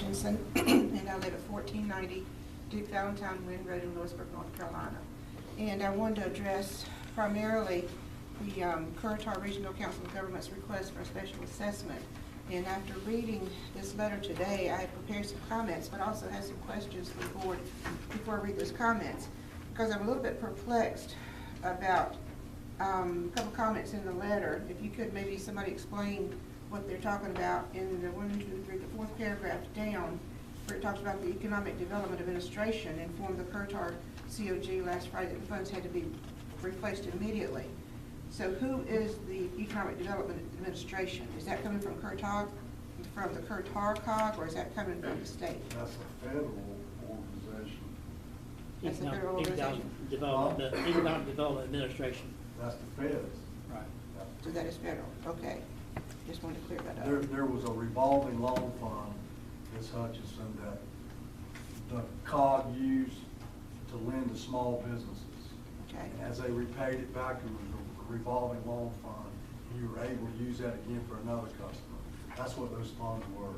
Hutchinson, and I live at 1490 Duke Valentine Wynn Road in Lewisburg, North Carolina. And I wanted to address primarily the Kerr-Tar Regional Council of Governments request for a special assessment. And after reading this letter today, I have prepared some comments, but also have some questions for the board before I read those comments, because I'm a little bit perplexed about a couple comments in the letter. If you could maybe somebody explain what they're talking about in the 1, 2, 3, the fourth paragraph down, where it talks about the Economic Development Administration informed the Kerr-Tar COG last Friday that the funds had to be replaced immediately. So who is the Economic Development Administration? Is that coming from Kerr-Tar, from the Kerr-Tar COG, or is that coming from the state? That's a federal organization. That's a federal organization. The Economic Development Administration. That's the feds. Right. So that is federal, okay. Just wanted to clear that up. There was a revolving loan fund, Ms. Hutchinson, that the COG used to lend to small businesses. Okay. And as they repaid it back, it was a revolving loan fund. You were able to use that again for another customer. That's what those funds were.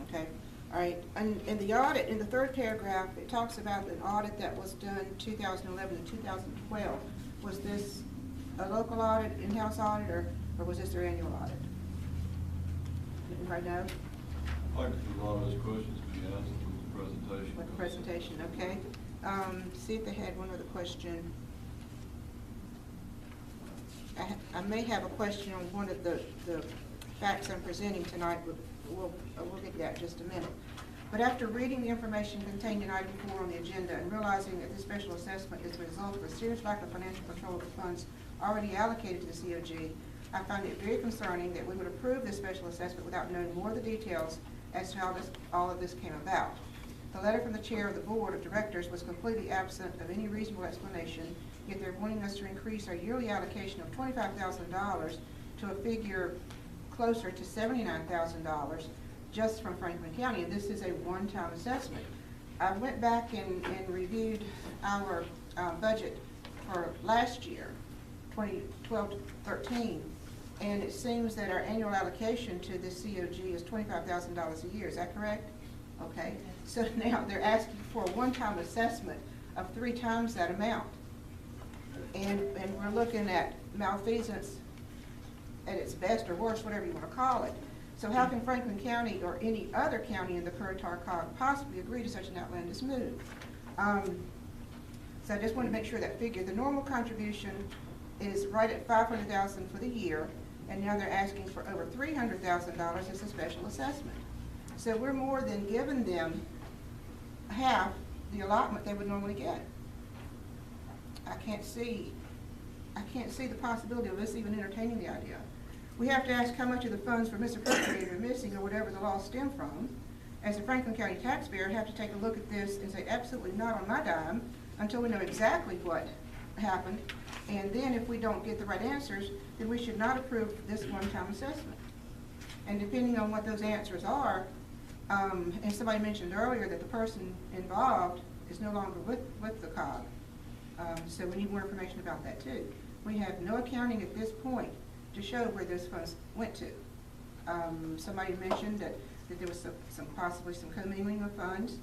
Okay, all right. And in the audit, in the third paragraph, it talks about an audit that was done 2011 and 2012. Was this a local audit, in-house audit, or was this their annual audit? Anybody know? I'd like a lot of those questions to be answered with the presentation. With the presentation, okay. See if they had one other question. I may have a question on one of the facts I'm presenting tonight, but we'll get to that in just a minute. But after reading the information contained in item 4 on the agenda and realizing that this special assessment is a result of a serious lack of financial control of the funds already allocated to the COG, I find it very concerning that we would approve this special assessment without knowing more of the details as to how all of this came about. The letter from the chair of the board of directors was completely absent of any reasonable explanation, yet they're wanting us to increase our yearly allocation of $25,000 to a figure closer to $79,000 just from Franklin County, and this is a one-time assessment. I went back and reviewed our budget for last year, 2012-13, and it seems that our annual allocation to this COG is $25,000 a year. Is that correct? Okay. So now they're asking for a one-time assessment of 3 times that amount, and we're looking at malfeasance at its best or worst, whatever you want to call it. So how can Franklin County or any other county in the Kerr-Tar COG possibly agree to such an outlandish move? So I just want to make sure that figure. The normal contribution is right at $500,000 for the year, and now they're asking for over $300,000 as a special assessment. So we're more than giving them half the allotment they would normally get. I can't see the possibility of us even entertaining the idea. We have to ask how much of the funds were misappropriated or missing or whatever the law stemmed from. As a Franklin County taxpayer, I have to take a look at this and say absolutely not on my dime until we know exactly what happened. And then if we don't get the right answers, then we should not approve this one-time assessment. And depending on what those answers are, and somebody mentioned earlier that the person involved is no longer with the COG. So we need more information about that too. We have no accounting at this point to show where those funds went to. Somebody mentioned that there was possibly some commingling of funds.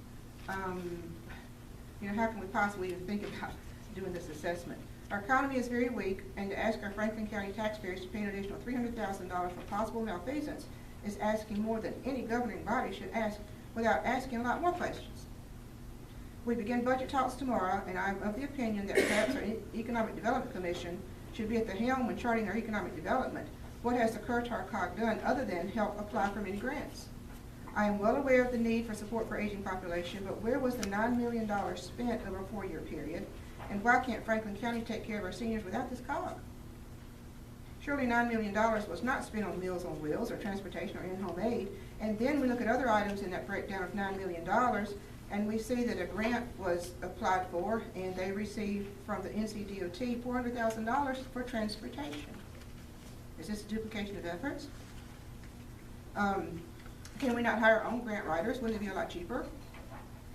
You know, how can we possibly even think about doing this assessment? Our economy is very weak, and to ask our Franklin County taxpayers to pay an additional $300,000 for possible malfeasance is asking more than any governing body should ask without asking a lot more questions. We begin budget talks tomorrow, and I'm of the opinion that perhaps our Economic Development Commission should be at the helm when charting our economic development. What has the Kerr-Tar COG done other than help apply for many grants? I am well aware of the need for support for aging population, but where was the $9 million spent over a 4-year period? And why can't Franklin County take care of our seniors without this COG? Surely $9 million was not spent on Meals on Wheels or transportation or in-home aid. And then we look at other items in that breakdown of $9 million, and we see that a grant was applied for, and they received from the NCDOT $400,000 for transportation. Is this a duplication of efforts? Can we not hire our own grant writers? Wouldn't it be a lot cheaper?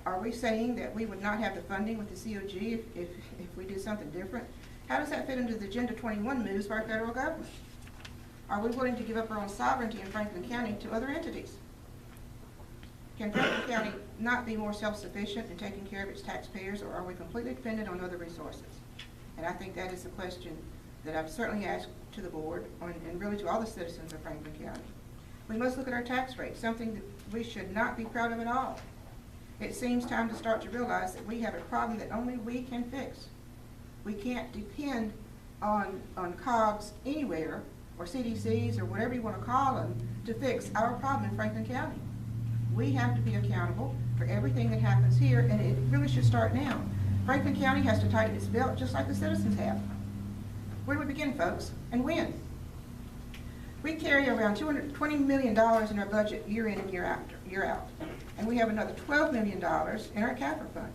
Are we saying that we would not have the funding with the COG if we did something different? How does that fit into the Agenda 21 moves by our federal government? Are we willing to give up our own sovereignty in Franklin County to other entities? Can Franklin County not be more self-sufficient in taking care of its taxpayers, or are we completely dependent on other resources? And I think that is the question that I've certainly asked to the board, and really to all the citizens of Franklin County. We must look at our tax rate, something that we should not be proud of at all. It seems time to start to realize that we have a problem that only we can fix. We can't depend on COGs anywhere, or CDCs, or whatever you want to call them, to fix our problem in Franklin County. We have to be accountable for everything that happens here, and it really should start now. Franklin County has to tighten its belt just like the citizens have. Where do we begin, folks, and when? We carry around $220 million in our budget year in and year out. And we have another $12 million in our capita fund.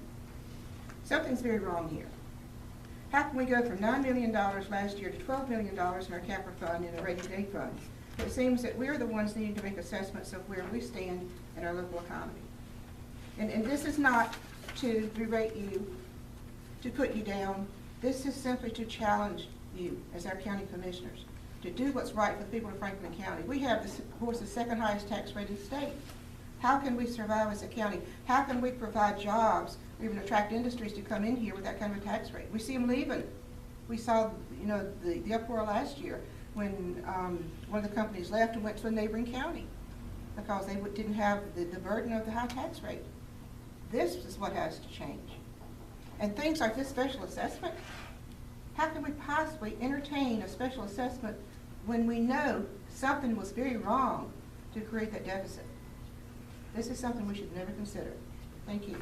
Something's very wrong here. How can we go from $9 million last year to $12 million in our capita fund in a rainy day fund? It seems that we're the ones needing to make assessments of where we stand in our local economy. And this is not to berate you, to put you down. This is simply to challenge you as our county commissioners to do what's right for the people of Franklin County. We have, of course, the second highest tax rate in the state. How can we survive as a county? How can we provide jobs, or even attract industries to come in here with that kind of a tax rate? We see them leaving. We saw, the uproar last year when one of the companies left and went to a neighboring county because they didn't have the burden of the high tax rate. This is what has to change. And things like this special assessment, how can we possibly entertain a special assessment when we know something was very wrong to create that deficit? This is something we should never consider. Thank you.